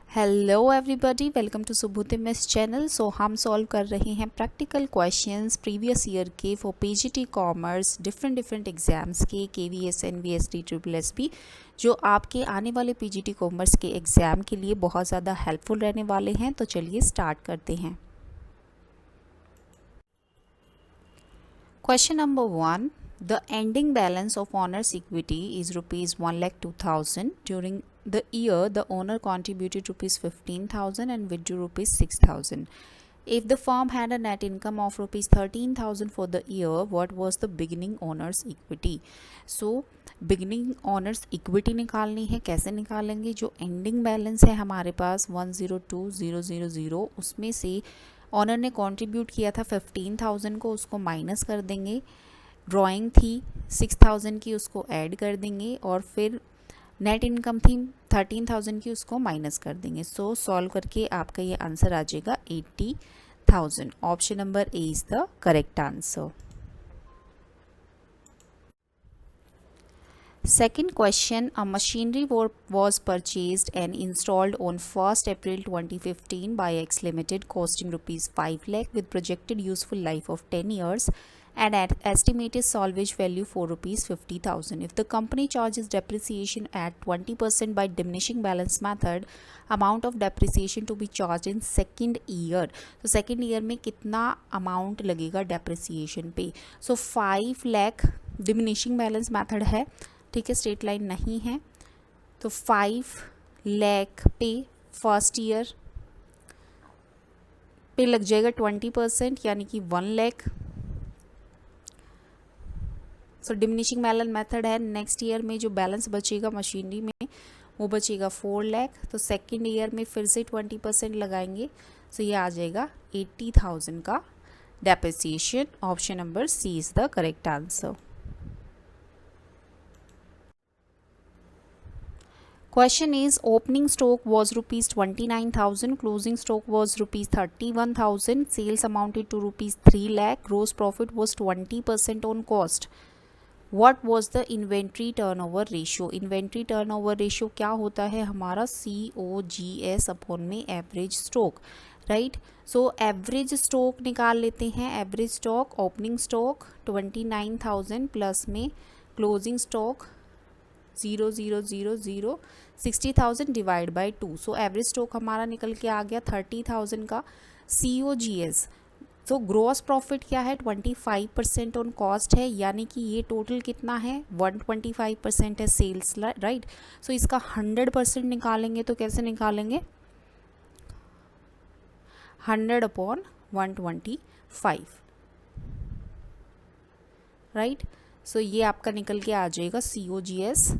Hello everybody, welcome to Subuti miss channel. So हम solve कर रहे हैं प्रैक्टिकल क्वेश्चंस प्रीवियस ईयर के for PGT commerce different exams के केवीएस एनवीएसडी ट्रिपल एसपी, जो आपके आने वाले पीजीटी कॉमर्स के एग्ज़ाम के लिए बहुत ज़्यादा हेल्पफुल रहने वाले हैं। तो चलिए स्टार्ट करते हैं। Question number 1. The ending balance of owner's equity is rupees 1,02,000. During the year, the owner contributed rupees 15,000 and withdrew rupees 6,000. If the firm had a net income of rupees 13,000 for the year, what was the beginning owner's equity? So, beginning owner's equity निकालनी है। कैसे निकालेंगे? जो ending balance है हमारे पास 102,000, उसमें से honour ने कंट्रीब्यूट किया था 15,000 को, उसको माइनस कर देंगे। ड्राइंग थी 6,000 की, उसको ऐड कर देंगे और फिर नेट इनकम थी 13,000 की, उसको माइनस कर देंगे। सो सॉल्व करके आपका ये आंसर आ जाएगा 80,000। Option number A is the correct answer. Second question, a machinery was purchased and installed on 1st April 2015 by X Limited, costing rupees 5 lakh with projected useful life of 10 years and at estimated salvage value for rupees 50,000. If the company charges depreciation at 20% by diminishing balance method, amount of depreciation to be charged in second year. तो second year में कितना amount लगेगा depreciation पे? So 5 lakh diminishing balance method है, ठीक है, straight line नहीं है। तो 5 लाख पे फर्स्ट ईयर पे लग जाएगा 20%, यानी कि 1 लाख। सो डिमिनिशिंग बैलेंस मेथड है। नेक्स्ट ईयर में जो बैलेंस बचेगा मशीनरी में वो बचेगा 4 लाख। तो सेकेंड ईयर में फिर से 20% लगाएंगे। सो ये आ जाएगा 80,000 का depreciation. Option number C is the correct answer. Question is, opening stock was rupees 29,000, closing stock was rupees 31,000, sales amounted to rupees 3 lakh, gross profit was 20% on cost. What was the inventory turnover ratio? Inventory turnover ratio क्या होता है हमारा? COGS upon में average stock, right. So average stock निकाल लेते हैं। Average stock, opening stock 29,000 plus में closing stock 0,000, 60,000 divide by 2। So average stock हमारा निकल के आ गया 30,000 का। COGS, तो ग्रॉस प्रॉफिट क्या है? 25% ऑन कॉस्ट है, यानी कि ये टोटल कितना है? 125% है सेल्स, राइट। सो इसका 100% निकालेंगे तो कैसे निकालेंगे? 100 अपॉन 125, राइट। सो ये आपका निकल के आ जाएगा COGS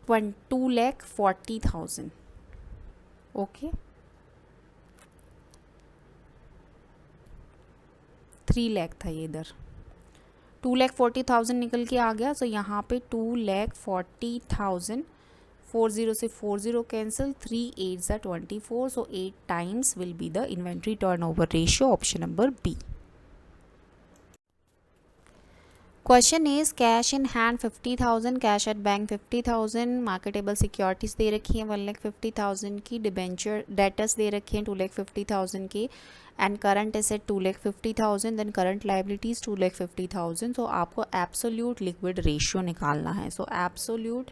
2,40,000। ओके, 3 लाख था ये इधर। 2,40,000 निकल के आ गया। सो यहाँ पे 2,40,000, 40 से 40 cancel, 3 8 24। So 8 times will be the inventory turnover ratio. Option number B. Question is, cash in hand 50,000, cash at bank 50,000, marketable securities दे रखी हैं 1,50,000 की, डिबेंचर डेटर्स दे रखे हैं 2,50,000 के, and current asset 2,50,000, then current liabilities 2,50,000। So आपको absolute liquid ratio निकालना है। सो एब्सोल्यूट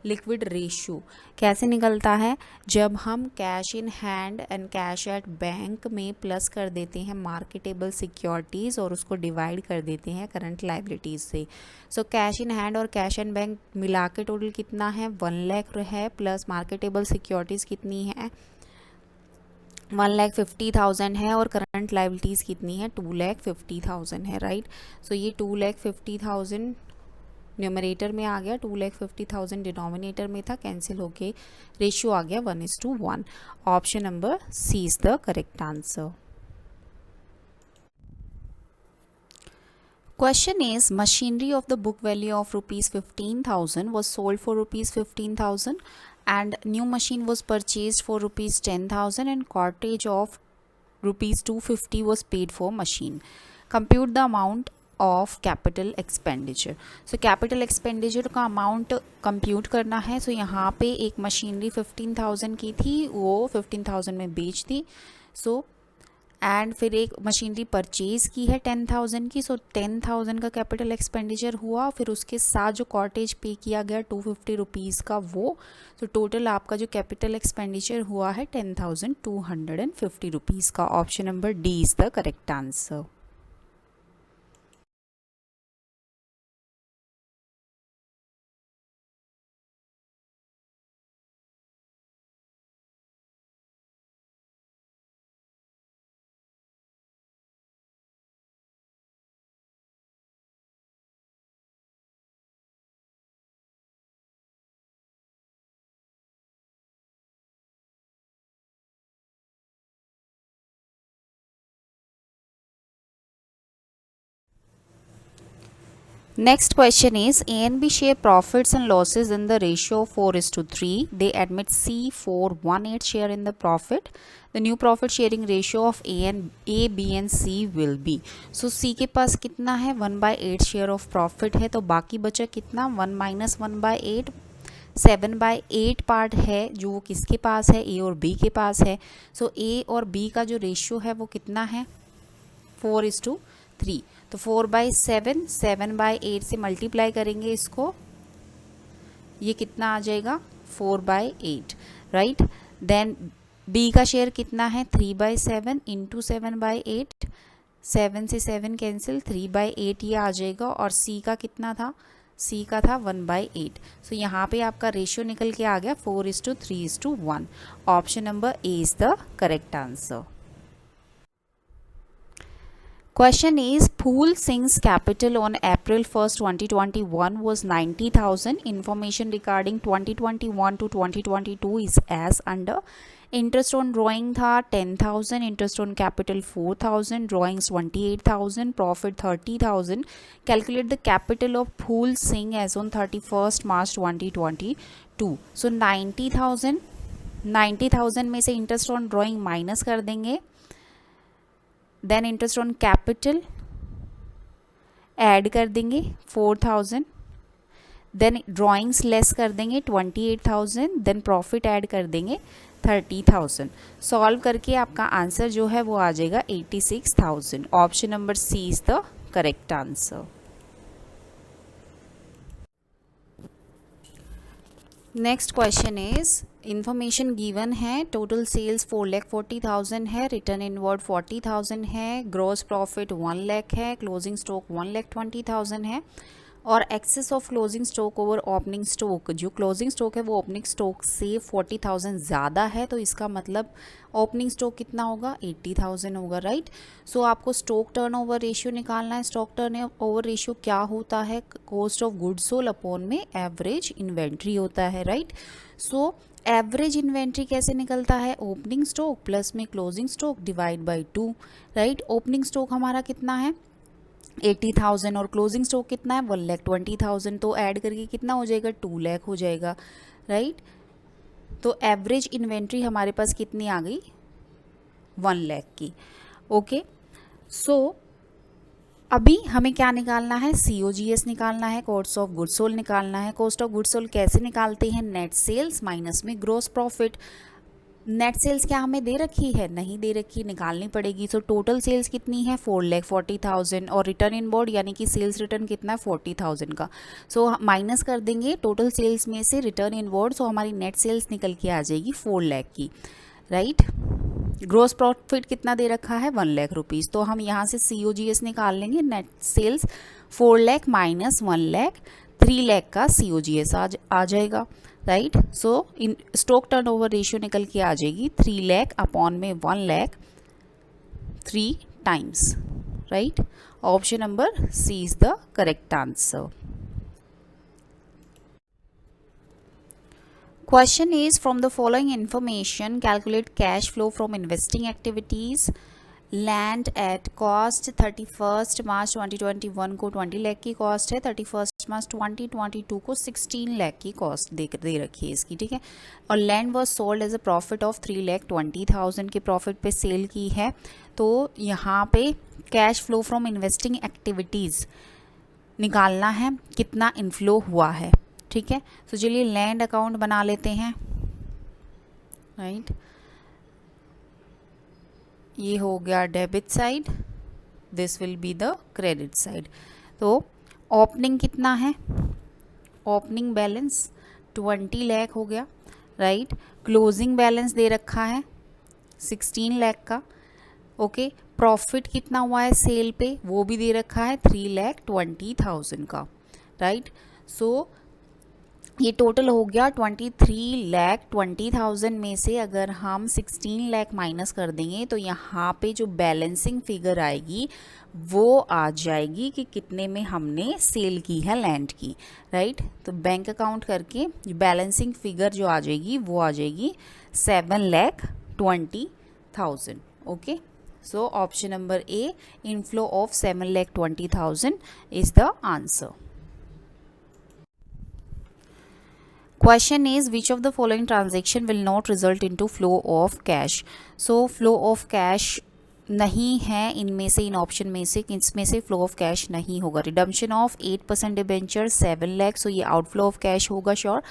लिक्विड रेशियो कैसे निकलता है? जब हम cash in hand and cash at bank में प्लस कर देते हैं मार्केटेबल सिक्योरिटीज़ और उसको डिवाइड कर देते हैं करंट लाइबिलिटीज़ से। सो कैश इन हैंड और कैश एंड बैंक मिला के टोटल कितना है? 1 लाख है, प्लस मार्केटेबल सिक्योरिटीज़ कितनी है? 1,50,000 है, और करंट लाइबिलिटीज़ कितनी है? 2,50,000 है, राइट। सो ये 2,50,000 न्यूमरेटर में आ गया, 2,50,000 डिनोमिनेटर में था, कैंसिल होके रेशियो आ गया 1:1। Option number C is the correct answer. Question is, machinery of the book value of rupees 15,000 was sold for rupees 15,000 and new machine was purchased for rupees 10,000 and cartage of rupees 250 was paid for machine. Compute the amount of capital expenditure. So capital expenditure का amount compute करना है। सो यहाँ पे एक machinery 15,000 की थी, वो 15,000 में बेच दी। सो एंड फिर एक मशीनरी परचेज की है 10,000 की। सो 10,000 का कैपिटल एक्सपेंडिचर हुआ, फिर उसके साथ जो कॉटेज पे किया गया 250 रुपीज़ का वो। तो टोटल आपका जो कैपिटल एक्सपेंडिचर हुआ है 10,250 रुपीज़ का। Option number D is the correct answer. Next question is A and B share profits and losses in the ratio of 4:3. They admit C for 1/8 share in the profit. The new profit sharing ratio of A, B and C will be. So C के पास कितना है 1/8 share of profit है, तो बाकी बचा कितना 1 - 1/8 7/8 part है जो वो किसके पास है, ए और बी के पास है। सो ए और बी का जो रेशियो है वो कितना है 4:3। तो 4/7 7/8 से मल्टीप्लाई करेंगे इसको, ये कितना आ जाएगा 4/8, राइट। देन बी का शेयर कितना है 3/7 इंटू 7/8, 7 से 7 कैंसिल, 3/8 ये आ जाएगा। और सी का कितना था, सी का था 1/8। सो यहाँ पे आपका रेशियो निकल के आ गया 4:3:1। Option number A is the correct answer. Question is Phul Singh's capital on April 1st, 2021 was 90,000. Information regarding 2021 to 2022 is as under. Interest on drawing था 10,000, interest on capital 4,000, drawings 28,000, profit 30,000. Calculate the capital of Phul Singh as on 31st March 2022. So 90,000 में से interest on drawing minus कर देंगे, then interest on capital add कर देंगे 4,000, then drawings less कर देंगे 28,000, then profit add कर देंगे 30,000। सॉल्व करके आपका आंसर जो है वो आ जाएगा 86,000। Option number C is the correct answer. Next question is information given है, टोटल सेल्स 4,40,000 है, रिटर्न इनवर्ड 40,000 है, ग्रॉस प्रॉफिट 1 लाख है, क्लोजिंग स्टॉक 1,20,000 है और excess of closing stock over opening stock, जो क्लोजिंग स्टॉक है वो ओपनिंग स्टॉक से 40,000 ज़्यादा है, तो इसका मतलब ओपनिंग स्टॉक कितना होगा 80,000 होगा, राइट। सो आपको स्टॉक टर्नओवर रेशियो निकालना है। स्टॉक टर्नओवर रेशियो क्या होता है, cost of goods sold upon में एवरेज इन्वेंट्री होता है, राइट। सो एवरेज इन्वेंट्री कैसे निकलता है, ओपनिंग स्टॉक प्लस में closing stock divide by 2, right. Opening stock हमारा कितना है 80,000 और क्लोजिंग स्टॉक कितना है 1,20,000, तो ऐड करके कितना हो जाएगा 2 लाख हो जाएगा, राइट। तो एवरेज इन्वेंट्री हमारे पास कितनी आ गई 1 लाख की, ओके। सो अभी हमें क्या निकालना है, COGS निकालना है, कॉस्ट ऑफ गुड्स सोल्ड निकालना है। कॉस्ट ऑफ गुड्स सोल्ड कैसे निकालते हैं, नेट सेल्स माइनस में ग्रॉस प्रॉफिट। नेट सेल्स क्या हमें दे रखी है, नहीं दे रखी, निकालनी पड़ेगी। सो टोटल सेल्स कितनी है 4,40,000 और रिटर्न इन बोर्ड यानी कि सेल्स रिटर्न कितना है 40,000 का। सो माइनस कर देंगे टोटल सेल्स में से रिटर्न इन बोर्ड, सो हमारी नेट सेल्स निकल के आ जाएगी 4 लाख की, राइट। ग्रॉस प्रॉफिट कितना दे रखा है 1 लाख रुपीज़, तो हम यहाँ से COGS निकाल लेंगे। Net sales 4 lakh minus 1 lakh 3 lakh का COGS आ जाएगा, right. So in stock turnover ratio निकल के आ जाएगी 3 लाख अपॉन में 1 lakh 3 times, right. Option number C is the correct answer. Question is from the following information calculate cash flow from investing activities। Land at cost 31st मार्च 2021 को 20 लाख की cost है, 31st first month 2022 को 16 लाख की कॉस्ट दे रखी है इसकी, ठीक है। और land was sold as a profit of 3,20,000 के प्रॉफिट पे सेल की है। तो यहाँ पे cash flow from investing activities निकालना है, कितना इनफ्लो हुआ है, ठीक है। तो चलिए लैंड अकाउंट बना लेते हैं, राइट। ये हो गया debit side, this will be the credit side. तो ओपनिंग कितना है, ओपनिंग बैलेंस 20 लाख हो गया, राइट। क्लोजिंग बैलेंस दे रखा है 16 लाख का, ओके। प्रॉफिट कितना हुआ है सेल पे वो भी दे रखा है 3,20,000 का, राइट। सो ये टोटल हो गया 23,20,000 में से अगर हम 16 लाख माइनस कर देंगे तो यहाँ पे जो बैलेंसिंग फिगर आएगी वो आ जाएगी कि कितने में हमने सेल की है लैंड की, राइट। तो बैंक अकाउंट करके बैलेंसिंग फिगर जो आ जाएगी वो आ जाएगी 7,20,000, okay. So option number A, inflow of 7,20,000 is the answer. Question is, which of the following transaction will not result into flow of cash? So flow of cash नहीं है इनमें से, इन option में से इसमें से फ्लो ऑफ कैश नहीं होगा। Redemption of 8% debenture 7 lakh, so ये आउटफ्लो ऑफ कैश होगा श्योर।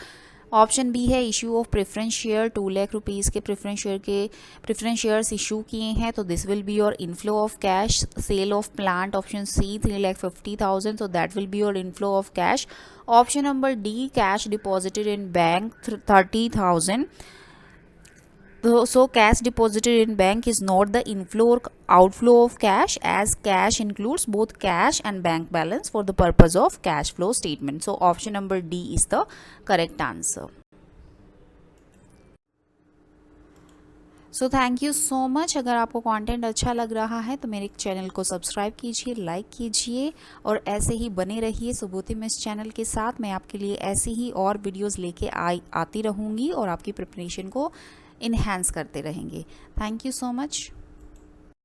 ऑप्शन बी है issue of preference share, 2 lakh rupees के प्रेफरेंस शेयर्स इशू किए हैं, तो this will be your inflow of cash. Sale of plant option C 3,50,000, so that will be your inflow of cash. Option number D, cash deposited in bank 30,000. So cash deposited in bank is not the inflow or outflow of cash, as cash includes both cash and bank balance for the purpose of cash flow statement. So option number D is the correct answer. So thank you so much. अगर आपको content अच्छा लग रहा है तो मेरे channel को subscribe कीजिए, लाइक कीजिए और ऐसे ही बने रहिए सुबोधि मिस चैनल के साथ। मैं आपके लिए ऐसे ही और वीडियोस लेके आती रहूँगी और आपकी प्रिपरेशन को इन्हेंस करते रहेंगे। Thank you so much.